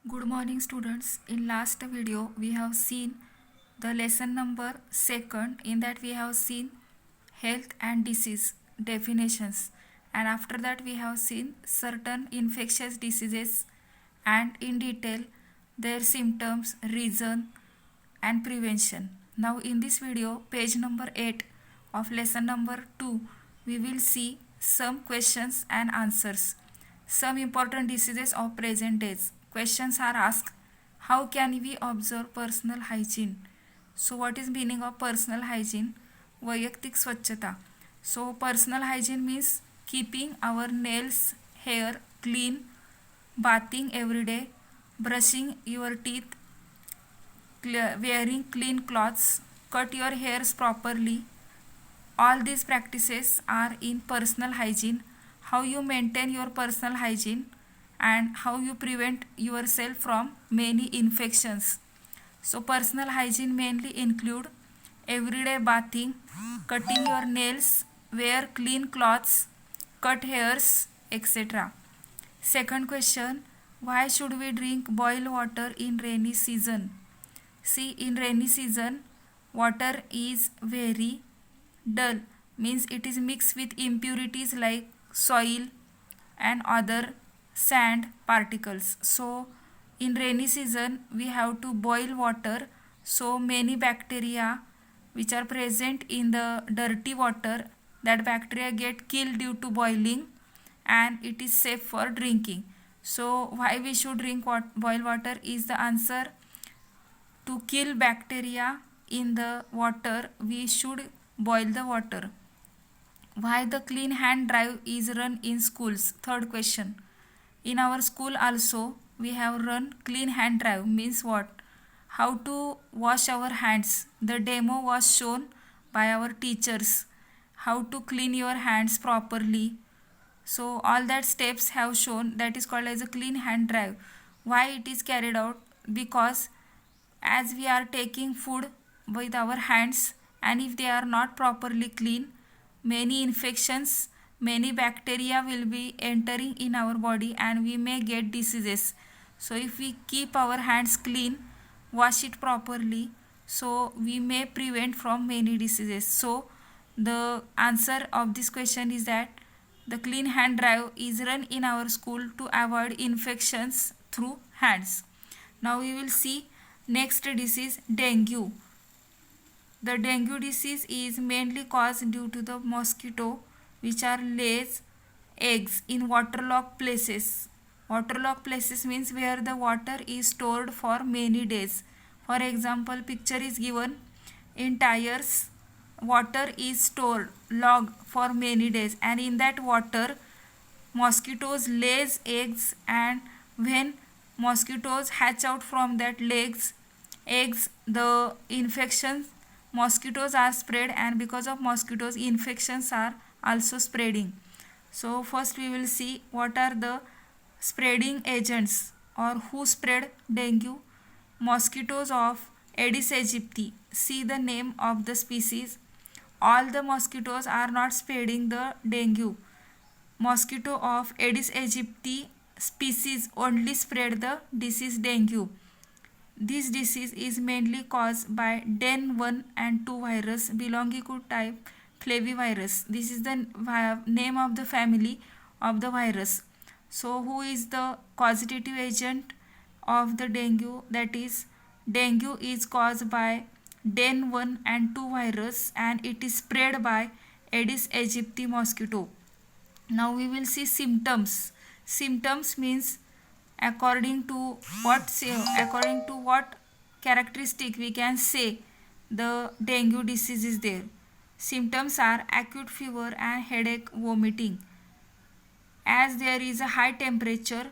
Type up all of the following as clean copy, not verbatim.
Good morning students. In last video we have seen the lesson number 2nd. In that we have seen health and disease definitions, and after that we have seen certain infectious diseases and in detail their symptoms, reason and prevention. Now in this video, page number 8 of lesson number 2, we will see some questions and answers. Some important diseases of present days. Questions are asked: how can we observe personal hygiene? So what is meaning of personal hygiene? वैयक्तिक स्वच्छता. So personal hygiene means keeping our nails, hair clean, bathing every day, brushing your teeth, wearing clean clothes, cut your hairs properly. All these practices are in personal hygiene. How you maintain your personal hygiene and how you prevent yourself from many infections. So personal hygiene mainly include everyday bathing, cutting your nails, wear clean clothes, cut hairs, etc. Second question: why should we drink boiled water in rainy season? See, in rainy season water is very dull, means it is mixed with impurities like soil and other sand particles. So in rainy season we have to boil water, so many bacteria which are present in the dirty water, that bacteria get killed due to boiling, and it is safe for drinking. So why we should drink boiled water is the answer. To kill bacteria in the water, we should boil the water. Why the clean hand drive is run in schools? Third question. In our school also we have run clean hand drive, means what? How to wash our hands. The demo was shown by our teachers. How to clean your hands properly. So all that steps have shown, that is called as a clean hand drive. Why it is carried out? Because as we are taking food with our hands, and if they are not properly clean, many infections, many bacteria will be entering in our body and we may get diseases. So if we keep our hands clean, wash it properly, so we may prevent from many diseases. So the answer of this question is that the clean hand drive is run in our school to avoid infections through hands. Now we will see next disease, dengue. The dengue disease is mainly caused due to the mosquito which are lays eggs in waterlogged places. Waterlogged places means where the water is stored for many days. For example, picture is given. In tires, water is stored, logged for many days, and in that water mosquitoes lays eggs, and when mosquitoes hatch out from that eggs, the infections, mosquitoes are spread, and because of mosquitoes infections are also spreading. So first we will see what are the spreading agents or who spread dengue. Mosquitoes of Aedes aegypti. See the name of the species. All the mosquitoes are not spreading the dengue. Mosquito of Aedes aegypti species only spread the disease dengue. This disease is mainly caused by DEN 1 and 2 virus belonging to type flavivirus. This is the name of the family of the virus. So who is the causative agent of the dengue? That is, dengue is caused by DEN 1 and 2 virus, and it is spread by Aedes aegypti mosquito. Now we will see symptoms. Symptoms means according to what characteristic we can say the dengue disease is there. Symptoms are acute fever and headache, vomiting. As there is a high temperature,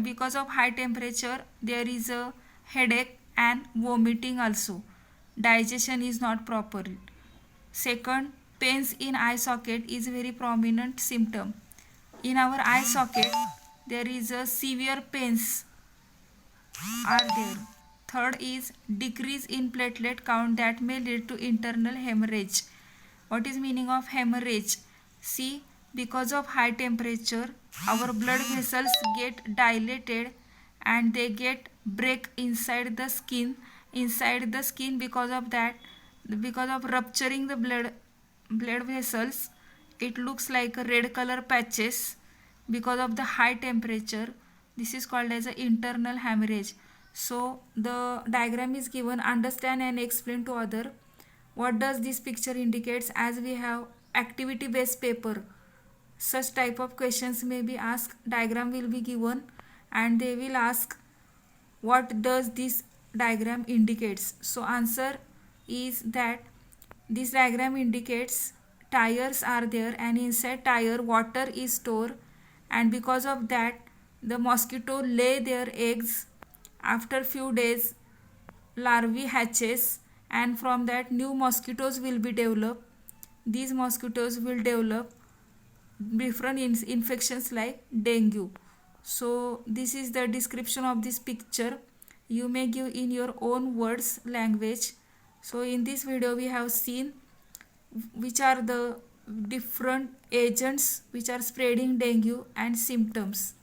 because of high temperature there is a headache and vomiting also. Digestion is not proper. Second, pains in eye socket is very prominent symptom. In our eye socket there is a severe pains are there. Third is decrease in platelet count that may lead to internal hemorrhage. What is meaning of hemorrhage? See, because of high temperature our blood vessels get dilated and they get break inside the skin. Because of that, because of rupturing the blood vessels, it looks like a red color patches because of the high temperature. This is called as an internal hemorrhage. So the diagram is given, understand and explain to other. What does this picture indicates? As we have activity based paper, such type of questions may be asked. Diagram will be given and they will ask what does this diagram indicates. So answer is that this diagram indicates tires are there and inside tire water is stored, and because of that the mosquito lay their eggs. After few days larvae hatches and from that new mosquitoes will be developed. These mosquitoes will develop different infections like dengue. So this is the description of this picture. You may give in your own words language. So in this video we have seen which are the different agents which are spreading dengue and symptoms.